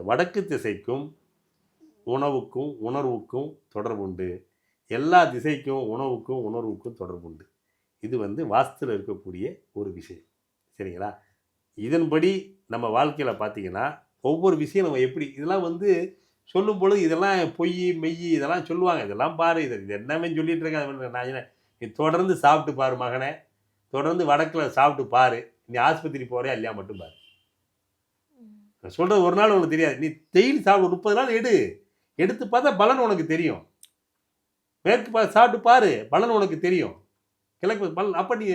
வடக்கு திசைக்கும் உணவுக்கும் உணர்வுக்கும் தொடர்புண்டு. எல்லா திசைக்கும் உணவுக்கும் உணர்வுக்கும் தொடர்புண்டு. இது வந்து வாஸ்துல இருக்கக்கூடிய ஒரு விஷயம். சரிங்களா? இதன்படி நம்ம வாழ்க்கையில் பார்த்தீங்கன்னா ஒவ்வொரு விஷயம் நம்ம எப்படி இதெல்லாம் வந்து சொல்லும் பொழுது இதெல்லாம் பொய் மெய் இதெல்லாம் சொல்லுவாங்க. இதெல்லாம் பாரு இது என்னமே சொல்லிட்டு இருக்காங்க. நான் நீ தொடர்ந்து சாப்பிட்டு பாரு மகனே, தொடர்ந்து வடக்கில் சாப்பிட்டு பாரு, நீ ஆஸ்பத்திரி போறியா இல்லையா மட்டும் பாரு. நான் சொல்கிறது ஒரு நாள் உனக்கு தெரியாது. நீ டெய்லி சாப்பிடு 30 நாள் எடுத்து பார்த்தா பலன் உனக்கு தெரியும். மேற்கு சாப்பிட்டு பாரு, பலன் உனக்கு தெரியும். கிழக்கு பலன் அப்போ நீ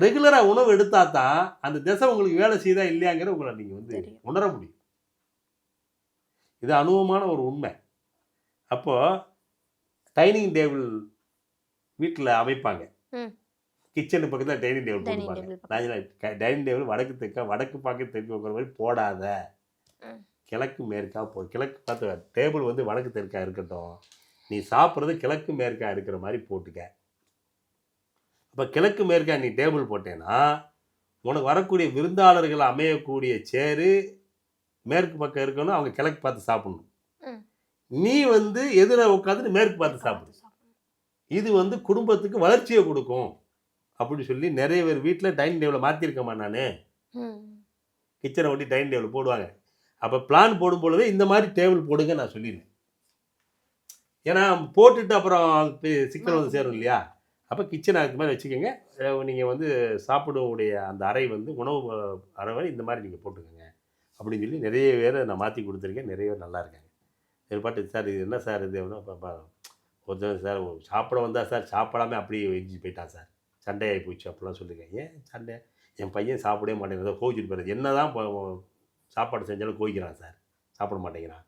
ரெகுலராக உணவு எடுத்தா தான் அந்த திசை உங்களுக்கு வேலை செய்தா இல்லையாங்கிற உங்களை நீங்கள் வந்து உணர முடியும். இது அனுபவமான ஒரு உண்மை. அப்போது டைனிங் டேபிள் வீட்டில் அமைப்பாங்க. கிச்சனு பக்கத்தில் டைனிங் டேபிள் போட்டுப்பாங்க. டைனிங் டேபிள் வடக்கு பார்க்க தெற்கு வைக்கிற மாதிரி போடாத, கிழக்கு மேற்கா கிழக்கு பார்த்து டேபிள் வந்து வடக்கு தெற்கா இருக்கட்டும், நீ சாப்பிட்றது கிழக்கு மேற்கா இருக்கிற மாதிரி போட்டுக்க. அப்போ கிழக்கு மேற்கா நீ டேபிள் போட்டேன்னா உனக்கு வரக்கூடிய விருந்தாளர்கள் அமையக்கூடிய சேரு மேற்கு பக்கம் இருக்கணும், அவங்க கிழக்கு பார்த்து சாப்பிடணும். நீ வந்து எதிர உட்காந்து மேற்கு பார்த்து சாப்பிடு. இது வந்து குடும்பத்துக்கு வளர்ச்சியை கொடுக்கும் அப்படின்னு சொல்லி நிறைய பேர் வீட்டில் டைனிங் டேபிளை மாற்றிருக்கேம்மா நான். கிச்சனை ஒட்டி டைனிங் டேபிள் போடுவாங்க. அப்போ பிளான் போடும் பொழுதே இந்த மாதிரி டேபிள் போடுங்க நான் சொல்லிடுவேன். ஏன்னா போட்டுட்டு அப்புறம் சிக்கல் வந்து சேரும் இல்லையா? அப்போ கிச்சனை அதுக்கு மாதிரி வச்சுக்கோங்க. நீங்கள் வந்து சாப்பிடக்கூடிய அந்த அறை வந்து உணவு அறை இந்த மாதிரி நீங்கள் போட்டுக்கோங்க அப்படின்னு சொல்லி நிறைய பேரை நான் மாற்றி கொடுத்துருக்கேன். நிறைய பேர் நல்லா இருக்காங்க. இது பாட்டு சார் இது என்ன சார் இது அப்படின்னா ஒருத்தர் சார் சாப்பிட வந்தால் சார் சாப்பிடாம அப்படியே எரிஞ்சு போயிட்டான் சார், சண்டையாகி போச்சு அப்படிலாம் சொல்லியிருக்கேன். ஏன் சண்டை? என் பையன் சாப்பிடவே மாட்டேங்கிறத கோவிச்சுட்டு போயிடுறது. என்ன தான் சாப்பாடு செஞ்சாலும் கோவிக்கிறான் சார், சாப்பிட மாட்டேங்கிறான்,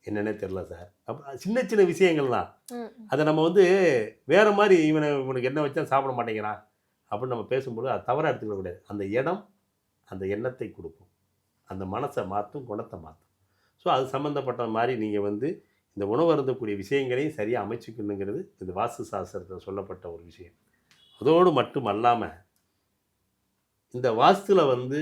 என்னென்னே தெரில சார். அப்போ சின்ன சின்ன விஷயங்கள் தான். அதை நம்ம வந்து வேறு மாதிரி இவனுக்கு என்ன வச்சா சாப்பிட மாட்டேங்கிறான் அப்படின்னு நம்ம பேசும்போது அது தவறாக எடுத்துக்க கூடாது. அந்த இடம் அந்த எண்ணத்தை கொடுக்கும், அந்த மனசை மாற்றும், குணத்தை மாற்றும். ஸோ அது சம்மந்தப்பட்ட மாதிரி நீங்கள் வந்து இந்த உணவு அருந்தக்கூடிய விஷயங்களையும் சரியாக அமைச்சிக்கணுங்கிறது இந்த வாஸ்து சாஸ்திரத்தில் சொல்லப்பட்ட ஒரு விஷயம். அதோடு மட்டும் அல்லாமல் இந்த வாஸ்துவில் வந்து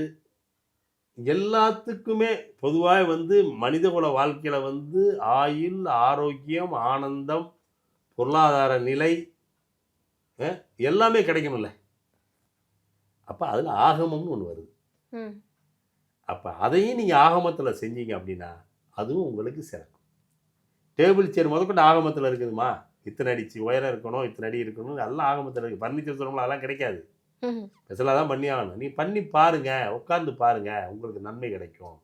எல்லாத்துக்குமே பொதுவாக வந்து மனிதகுல வாழ்க்கையில் வந்து ஆயுள், ஆரோக்கியம், ஆனந்தம், பொருளாதார நிலை எல்லாமே கிடைக்கணும்ல. அப்போ அதில் ஆகமம்னு ஒன்று வருது. அப்போ அதையும் நீங்கள் ஆகமத்தில் செஞ்சீங்க அப்படின்னா அதுவும் உங்களுக்கு சிறக்கும். டேபிள் சேர் முதற்கொண்டு ஆகமத்தில் இருக்குதுமா, இத்தனை அடி உயரம் இருக்கணும், இத்தனை அடி இருக்கணும், எல்லாம் ஆகமத்தில் இருக்குது. ஃபர்னிச்சர் சொல்லுவோம்ல அதெல்லாம் கிடைக்காது, ஸ்பெஷலாக தான் பண்ணி ஆகணும். நீ பண்ணி பாருங்கள், உட்காந்து பாருங்கள், உங்களுக்கு நன்மை கிடைக்கும்.